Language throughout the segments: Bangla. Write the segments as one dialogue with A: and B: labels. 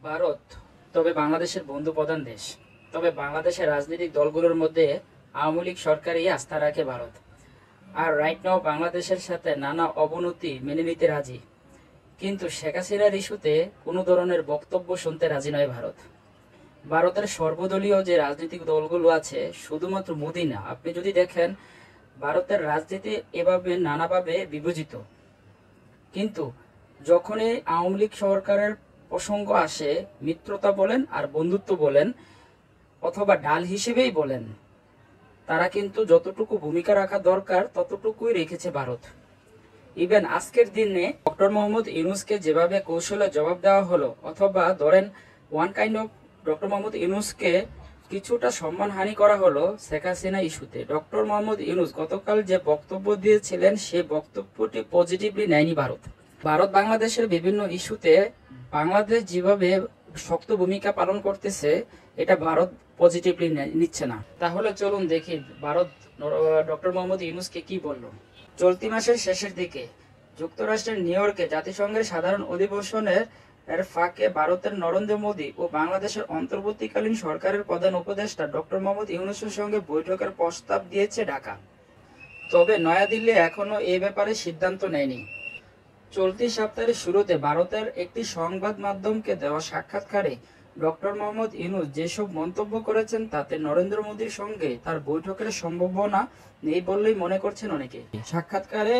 A: ভারত তবে বাংলাদেশের বন্ধু প্রধান দেশ। তবে বাংলাদেশের রাজনৈতিক দলগুলোর মধ্যে আওয়ামী লীগ সরকারই আস্থা রাখে ভারত। আর রাইট নাও বাংলাদেশের সাথে নানা অবনতি মেনে নিতে রাজি, কিন্তু শেখ হাসিনার ইস্যুতে কোনো ধরনের বক্তব্য শুনতে রাজি নয় ভারত। ভারতের সর্বদলীয় যে রাজনৈতিক দলগুলো আছে, শুধুমাত্র মোদি না, আপনি যদি দেখেন ভারতের রাজনীতি এভাবে নানাভাবে বিভাজিত, কিন্তু যখনই আওয়ামী লীগ সরকারের প্রসঙ্গ আসে, মিত্রতা বলেন আর বন্ধুত্ব বলেন অথবা ডাল হিসেবেই বলেন, তারা কিন্তু যতটুকু ভূমিকা রাখা দরকার ততটুকুই রেখেছে ভারত। ইভেন আজকের দিনে ডক্টর মোহাম্মদ ইউনূসকে যেভাবে কৌশলে জবাব দেওয়া হলো, অথবা ধরেন one kind of doctor Mohammad ইউনূসকে কিছুটা সম্মানহানি করা হলো শেখ হাসিনা ইস্যুতে। ডক্টর মোহাম্মদ ইউনূস গতকাল যে বক্তব্য দিয়েছিলেন, সে বক্তব্যটি পজিটিভলি নেয়নি ভারত। ভারত বাংলাদেশের বিভিন্ন ইস্যুতে বাংলাদেশ যেভাবে শক্ত ভূমিকা পালন করতেছে, এটা ভারত পজিটিভলি নিচ্ছে না। তাহলে চলুন দেখি ভারত ডক্টর মোহাম্মদ ইউনূসকে কি বলল। চলতি মাসের শেষের দিকে যুক্তরাষ্ট্রের নিউ ইয়র্কে জাতিসংঘের সাধারণ অধিবেশনের ফাঁকে ভারতের নরেন্দ্র মোদী ও বাংলাদেশের অন্তর্বর্তীকালীন সরকারের প্রধান উপদেষ্টা ডক্টর মোহাম্মদ ইউনূসের সঙ্গে বৈঠকের প্রস্তাব দিয়েছে ঢাকা। তবে নয়াদিল্লি এখনো এ ব্যাপারে সিদ্ধান্ত নেয়নি। চলতি সপ্তাহের শুরুতে ভারতের একটি সংবাদ মাধ্যমকে দেওয়া সাক্ষাৎকারে ডক্টর মোহাম্মদ ইউনূস যেসব মন্তব্য করেছেন, তাতে নরেন্দ্র মোদীর সঙ্গে তার বৈঠকের সম্ভাবনা নেই বললেই মনে করছেন অনেকে। সাক্ষাৎকারে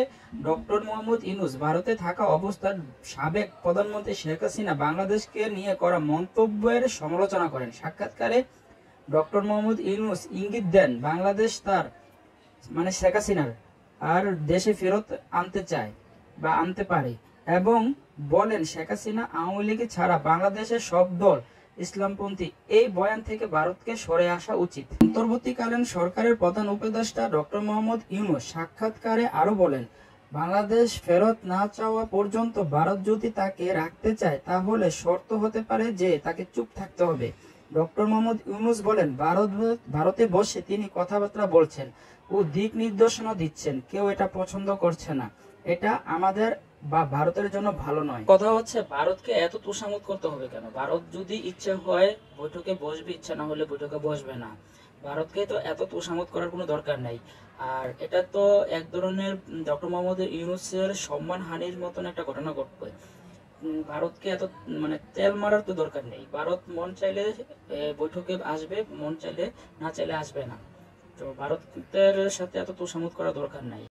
A: ডক্টর মোহাম্মদ ইউনূস ভারতে থাকা অবস্থায় সাবেক প্রধানমন্ত্রী শেখ হাসিনা বাংলাদেশকে নিয়ে করা মন্তব্যের সমালোচনা করেন। সাক্ষাৎকারে ডক্টর মোহাম্মদ ইউনূস ইঙ্গিত দেন বাংলাদেশ তার শেখ হাসিনার আর দেশে ফেরত আনতে চায় বা আনতে পারে, এবং বলেন শেখ হাসিনা আওয়ামী লীগ ছাড়া বাংলাদেশের সব দল ইসলামপন্থী। এই বয়ান থেকে ভারতকে সরে আসা উচিত। অন্তর্বর্তীকালীন সরকারের প্রধান উপদেষ্টা ডক্টর মোহাম্মদ ইউনূস সাক্ষাৎকারে আরো বলেন, বাংলাদেশ ফেরত না চাওয়া পর্যন্ত ভারত যদি তাকে রাখতে চায়, তাহলে শর্ত হতে পারে যে তাকে চুপ থাকতে হবে। ডক্টর মোহাম্মদ ইউনূস বলেন, ভারতে বসে তিনি কথাবার্তা বলছেন ও দিক নির্দেশনা দিচ্ছেন। কেউ এটা পছন্দ করছে না, এটা আমাদের বা ভারতের জন্য ভালো নয়। কথা হচ্ছে, ভারতকে এত তোষামোদ করতে হবে কেন? ভারত যদি ইচ্ছে হয় বৈঠকে বসবে, ইচ্ছা না হলে বৈঠকে বসবে না। ভারতকে তো এত তোষামোদ করার কোনো দরকার নাই। আর এটা তো এক ধরনের ডক্টর মোহাম্মদ ইউনূসের সম্মানহানির মতন একটা ঘটনা ঘটবে। ভারতকে এত তেল মারার তো দরকার নেই। ভারত মন চাইলে বৈঠকে আসবে, মন চাইলে না চাইলে আসবে না। তো ভারতের সাথে এত তোষামোদ করা দরকার নাই।